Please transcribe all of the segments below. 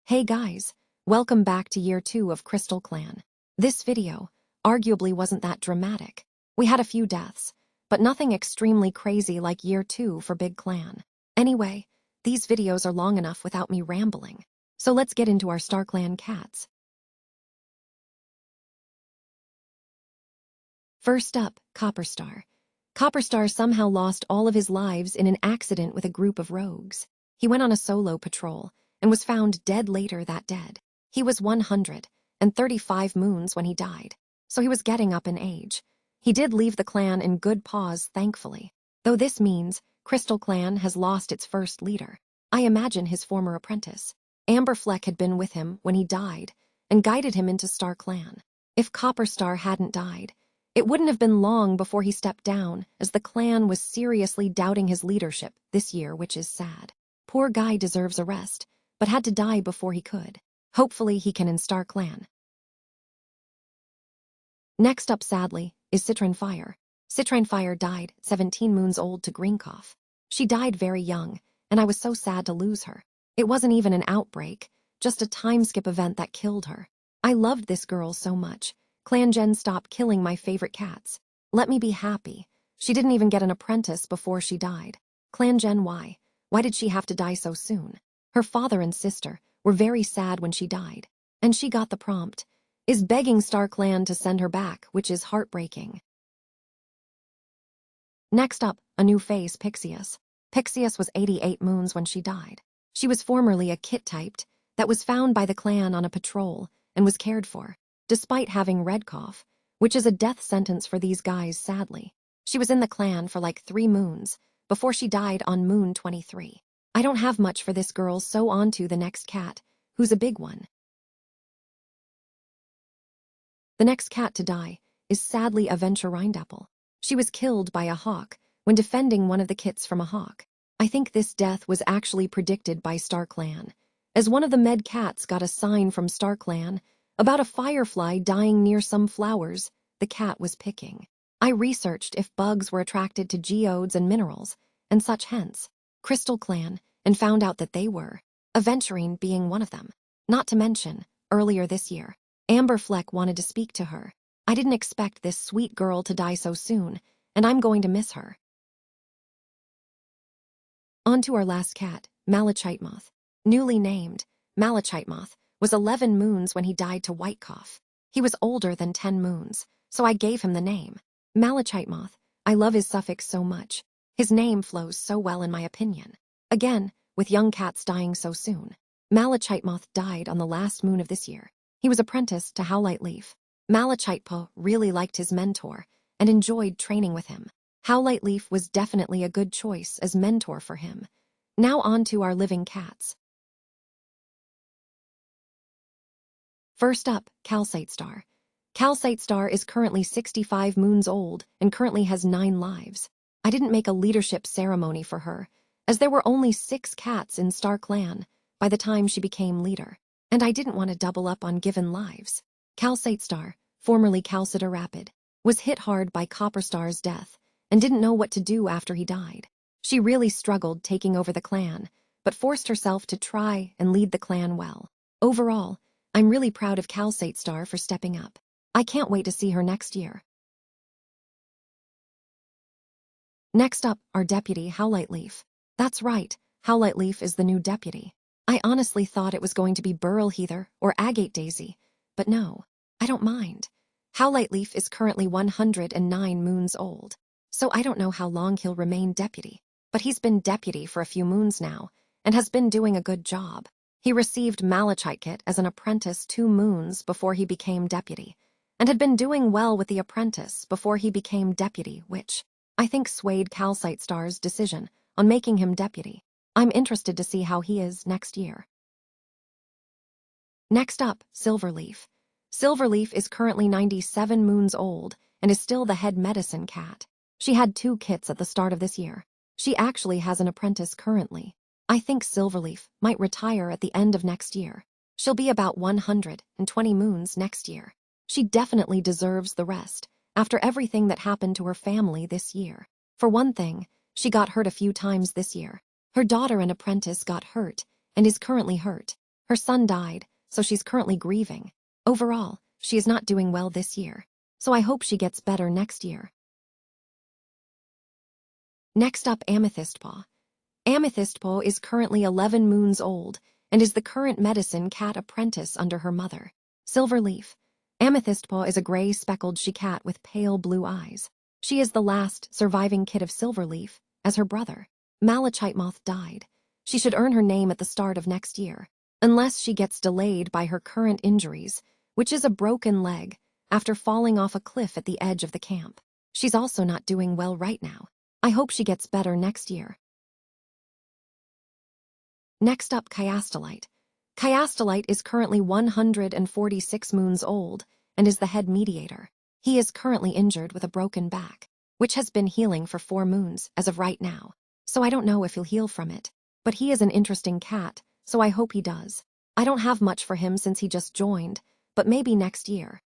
Hey guys, welcome back to year 2 of CrystalClan. This video arguably wasn't that dramatic. We had a few deaths, but nothing extremely crazy like year 2 for Big Clan. Anyway, these videos are long enough without me rambling. So let's get into our StarClan cats. First up, Copperstar. Copperstar somehow lost all of his lives in an accident with a group of rogues. He went on a solo patrol and was found dead later that dead. He was 135 moons when he died, so he was getting up in age. He did leave the clan in good paws, thankfully, though this means CrystalClan has lost its first leader. I imagine his former apprentice. Amberfleck had been with him when he died and guided him into StarClan. If Copperstar hadn't died, it wouldn't have been long before he stepped down, as the clan was seriously doubting his leadership this year, which is sad. Poor guy deserves a rest, but had to die before he could. Hopefully he can in StarClan. Next up, sadly, is Citron Fire. Citron Fire died 17 moons old to Greencough. She died very young, and I was so sad to lose her. It wasn't even an outbreak, just a time-skip event that killed her. I loved this girl so much. ClanGen stopped killing my favorite cats. Let me be happy. She didn't even get an apprentice before she died. ClanGen, why? Why did she have to die so soon? Her father and sister were very sad when she died, and she got the prompt, is begging StarClan to send her back, which is heartbreaking. Next up, a new face, Pixius. Pixius was 88 moons when she died. She was formerly a kit-typed that was found by the clan on a patrol and was cared for, despite having red cough, which is a death sentence for these guys, sadly. She was in the clan for like 3 moons before she died on moon 23. I don't have much for this girl, so on to the next cat, who's a big one. The next cat to die is sadly Aventure Rindapple. She was killed by a hawk when defending one of the kits from a hawk. I think this death was actually predicted by StarClan, as one of the med cats got a sign from StarClan about a firefly dying near some flowers the cat was picking. I researched if bugs were attracted to geodes and minerals and such, hence CrystalClan, and found out that they were, Aventurine being one of them. Not to mention, earlier this year, Amberfleck wanted to speak to her. I didn't expect this sweet girl to die so soon, and I'm going to miss her. On to our last cat, Malachite Moth. Newly named, Malachite Moth was 11 moons when he died to white cough. He was older than 10 moons, so I gave him the name. Malachite Moth. I love his suffix so much. His name flows so well in my opinion. Again, with young cats dying so soon. Malachite Moth died on the last moon of this year. He was apprenticed to Howlite Leaf. Malachite Po really liked his mentor and enjoyed training with him. Howlite Leaf was definitely a good choice as mentor for him. Now on to our living cats. First up, Calcite Star. Calcite Star is currently 65 moons old and currently has 9 lives. I didn't make a leadership ceremony for her, as there were only 6 cats in StarClan by the time she became leader, and I didn't want to double up on given lives. Calcite Star, formerly Calcita Rapid, was hit hard by Copperstar's death and didn't know what to do after he died. She really struggled taking over the clan, but forced herself to try and lead the clan well. Overall, I'm really proud of Calcite Star for stepping up. I can't wait to see her next year. Next up, our deputy, Howlite Leaf. That's right, Howlite Leaf is the new deputy. I honestly thought it was going to be Burl Heather or Agate Daisy, but no, I don't mind. Howlite Leaf is currently 109 moons old, so I don't know how long he'll remain deputy, but he's been deputy for a few moons now and has been doing a good job. He received Malachite Kit as an apprentice 2 moons before he became deputy, and had been doing well with the apprentice before he became deputy, which I think swayed Calcite Star's decision on making him deputy. I'm interested to see how he is next year. Next up, Silverleaf. Silverleaf is currently 97 moons old and is still the head medicine cat. She had 2 kits at the start of this year. She actually has an apprentice currently. I think Silverleaf might retire at the end of next year. She'll be about 120 moons next year. She definitely deserves the rest after everything that happened to her family this year. For one thing, she got hurt a few times this year. Her daughter and apprentice got hurt and is currently hurt. Her son died, so she's currently grieving. Overall, she is not doing well this year, so I hope she gets better next year. Next up, Amethyst Paw. Amethyst Paw is currently 11 moons old and is the current medicine cat apprentice under her mother, Silverleaf. Amethyst Paw is a gray speckled she-cat with pale blue eyes. She is the last surviving kid of Silverleaf, as her brother, Malachite Moth, died. She should earn her name at the start of next year, unless she gets delayed by her current injuries, which is a broken leg after falling off a cliff at the edge of the camp. She's also not doing well right now. I hope she gets better next year. Next up, Chiastolite. Chiastolite is currently 146 moons old and is the head mediator. He is currently injured with a broken back, which has been healing for 4 moons as of right now, so I don't know if he'll heal from it. But he is an interesting cat, so I hope he does. I don't have much for him since he just joined, but maybe next year.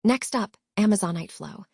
Next up, Amazonite Flow.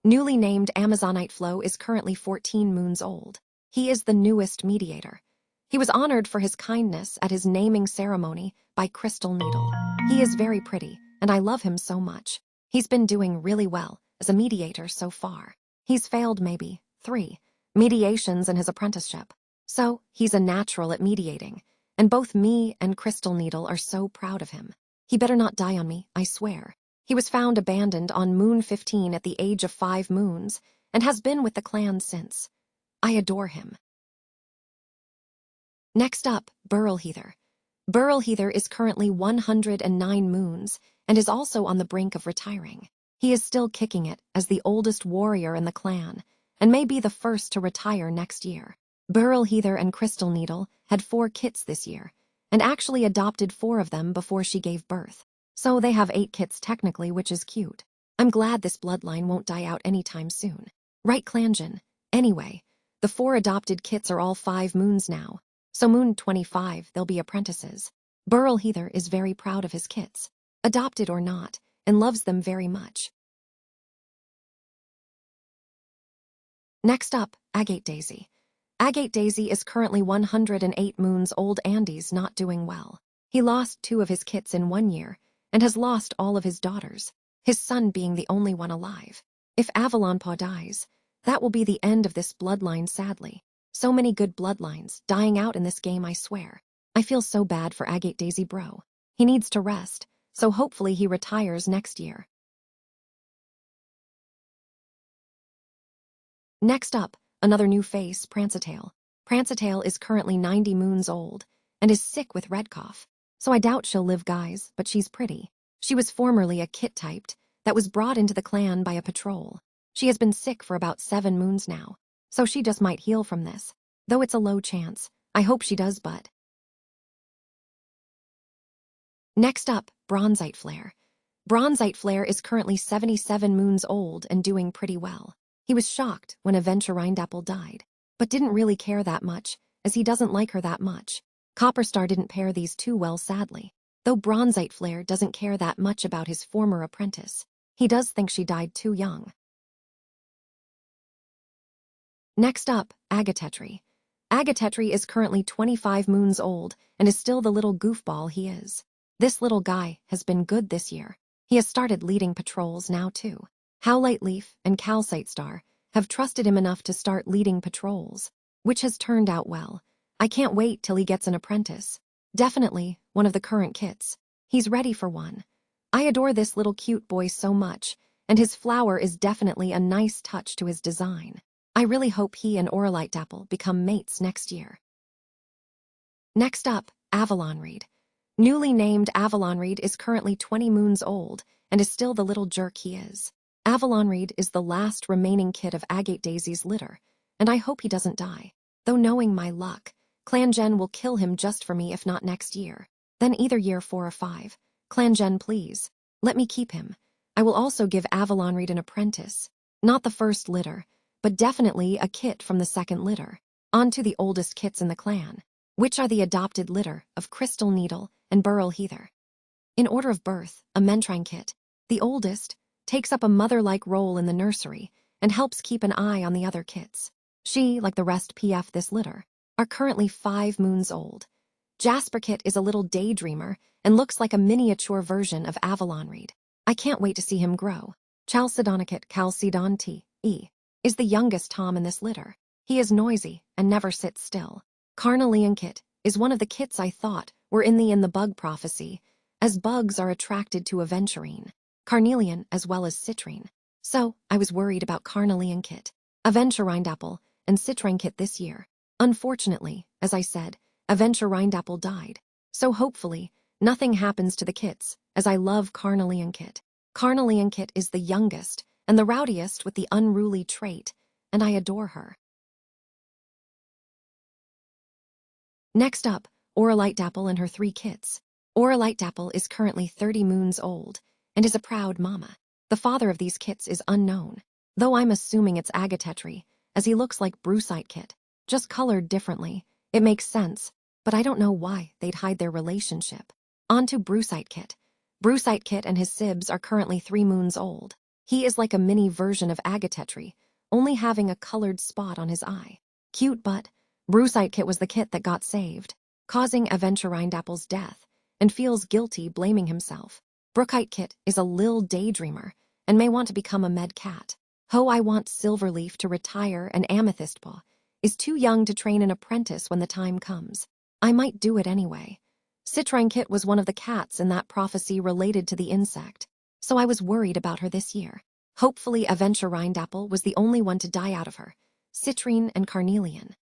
Newly named Amazonite Flow is currently 14 moons old. He is the newest mediator. He was honored for his kindness at his naming ceremony by Crystal Needle. He is very pretty, and I love him so much. He's been doing really well as a mediator so far. He's failed maybe 3 mediations in his apprenticeship. So, he's a natural at mediating, and both me and Crystal Needle are so proud of him. He better not die on me, I swear. He was found abandoned on Moon 15 at the age of 5 moons, and has been with the clan since. I adore him. Next up, Burl Heather. Burl Heather is currently 109 moons, and is also on the brink of retiring. He is still kicking it as the oldest warrior in the clan, and may be the first to retire next year. Burl Heather and Crystal Needle had 4 kits this year, and actually adopted 4 of them before she gave birth. So they have 8 kits technically, which is cute. I'm glad this bloodline won't die out anytime soon. Right, ClanGen? Anyway, the 4 adopted kits are all 5 moons now, so Moon 25 they'll be apprentices. Burl Heather is very proud of his kits, adopted or not, and loves them very much. Next up, Agate Daisy. Agate Daisy is currently 108 moons old and is not doing well. He lost 2 of his kits in 1 year, and has lost all of his daughters, his son being the only one alive. If Avalonpaw dies, that will be the end of this bloodline, sadly. So many good bloodlines dying out in this game, I swear. I feel so bad for Agate Daisy bro. He needs to rest, so hopefully he retires next year. Next up, another new face, Prancetail. Prancetail is currently 90 moons old, and is sick with red cough. So I doubt she'll live, guys, but she's pretty. She was formerly a kit-typed that was brought into the clan by a patrol. She has been sick for about 7 moons now, so she just might heal from this. Though it's a low chance. I hope she does, but... Next up, Bronzite Flare. Bronzite Flare is currently 77 moons old and doing pretty well. He was shocked when Aventurine Apple died, but didn't really care that much, as he doesn't like her that much. Copperstar didn't pair these 2 well, sadly. Though Bronzite Flare doesn't care that much about his former apprentice, he does think she died too young. Next up, Agatetri. Agatetri is currently 25 moons old and is still the little goofball he is. This little guy has been good this year. He has started leading patrols now too. Howlite Leaf and Calcite Star have trusted him enough to start leading patrols, which has turned out well. I can't wait till he gets an apprentice. Definitely one of the current kits. He's ready for one. I adore this little cute boy so much, and his flower is definitely a nice touch to his design. I really hope he and Auralite Dapple become mates next year. Next up, Avalon Reed. Newly named Avalon Reed is currently 20 moons old and is still the little jerk he is. Avalon Reed is the last remaining kid of Agate Daisy's litter, and I hope he doesn't die. Though knowing my luck, ClanGen will kill him just for me if not next year. Then either year 4 or 5. ClanGen, please. Let me keep him. I will also give Avalon Reed an apprentice. Not the first litter, but definitely a kit from the second litter. On to the oldest kits in the clan, which are the adopted litter of Crystal Needle and Burl Heather. In order of birth, a Mentrine kit, the oldest, takes up a mother-like role in the nursery and helps keep an eye on the other kits. She, like the rest, PF this litter. are currently 5 moons old. Jasper Kit is a little daydreamer and looks like a miniature version of Avalon Reed. I can't wait to see him grow. Chalcedonicate Chalcedon T.E. is the youngest Tom in this litter. He is noisy and never sits still. Carnelian Kit is one of the kits I thought were in the bug prophecy, as bugs are attracted to aventurine, carnelian as well as citrine. So, I was worried about Carnelian Kit, aventurine apple, and citrine kit this year. Unfortunately, as I said, aventurine apple died. So hopefully, nothing happens to the kits, as I love Carnelian Kit. Carnelian Kit is the youngest and the rowdiest with the unruly trait, and I adore her. Next up, Auralite Dapple and her 3 kits. Auralite Dapple is currently 30 moons old and is a proud mama. The father of these kits is unknown, though I'm assuming it's Agatetri, as he looks like Brucite Kit, just colored differently. It makes sense, but I don't know why they'd hide their relationship. On to Brucite Kit. Brucite Kit and his sibs are currently 3 moons old. He is like a mini version of Agatetri, only having a colored spot on his eye. Cute, but Brucite Kit was the kit that got saved, causing Aventurine Dapple's death, and feels guilty blaming himself. Brookite Kit is a lil daydreamer and may want to become a med cat. I want Silverleaf to retire, and Amethyst Paw is too young to train an apprentice when the time comes. I might do it anyway. Citrine Kit was one of the cats in that prophecy related to the insect, so I was worried about her this year. Hopefully Aventurine Dapple was the only one to die out of her. Citrine and Carnelian.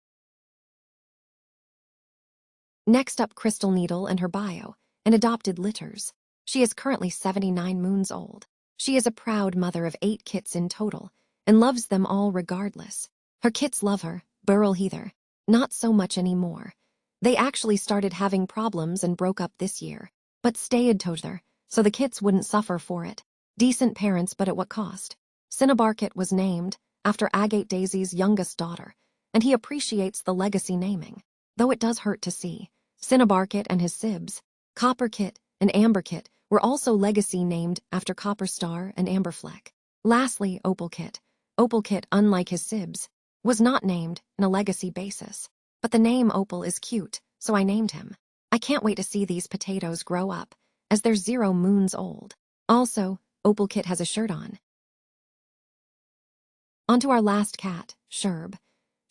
Next up, Crystal Needle and her bio, and adopted litters. She is currently 79 moons old. She is a proud mother of 8 kits in total, and loves them all regardless. Her kits love her, Burl Heather. Not so much anymore. They actually started having problems and broke up this year, but stayed together, so the kits wouldn't suffer for it. Decent parents, but at what cost? Cinnabar Kit was named after Agate Daisy's youngest daughter, and he appreciates the legacy naming, though it does hurt to see. Cinnabar Kit and his sibs, Copper Kit and Amber Kit, were also legacy named after Copper Star and Amber Fleck. Lastly, Opal Kit. Opal Kit, unlike his sibs, was not named on a legacy basis, but the name Opal is cute, so I named him. I can't wait to see these potatoes grow up, as they're 0 moons old. Also, Opal Kit has a shirt on. On to our last cat, Sherb.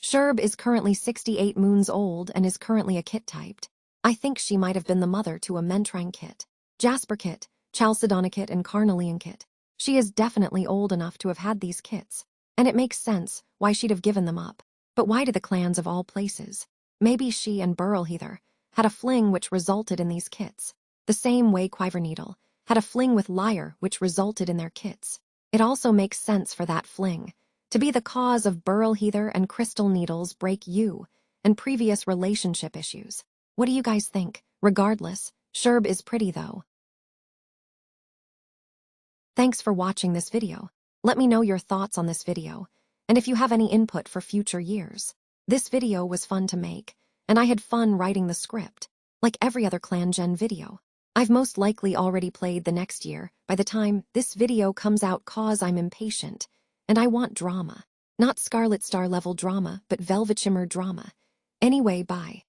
Sherb is currently 68 moons old and is currently a kit typed. I think she might have been the mother to a Mentrang Kit, Jasper Kit, Chalcedonicate, and Carnelian Kit. She is definitely old enough to have had these kits, and it makes sense why she'd have given them up. But why to the clans of all places? Maybe she and Burl Heather had a fling which resulted in these kits, the same way Quiverneedle had a fling with Lyre which resulted in their kits. It also makes sense for that fling to be the cause of Burl Heather and Crystal Needle's break and previous relationship issues. What do you guys think? Regardless, Sherb is pretty though. Thanks for watching this video. Let me know your thoughts on this video, and if you have any input for future years. This video was fun to make, and I had fun writing the script. Like every other ClanGen video, I've most likely already played the next year by the time this video comes out, cause I'm impatient, and I want drama. Not Scarlet Star level drama, but Velvet Shimmer drama. Anyway, bye.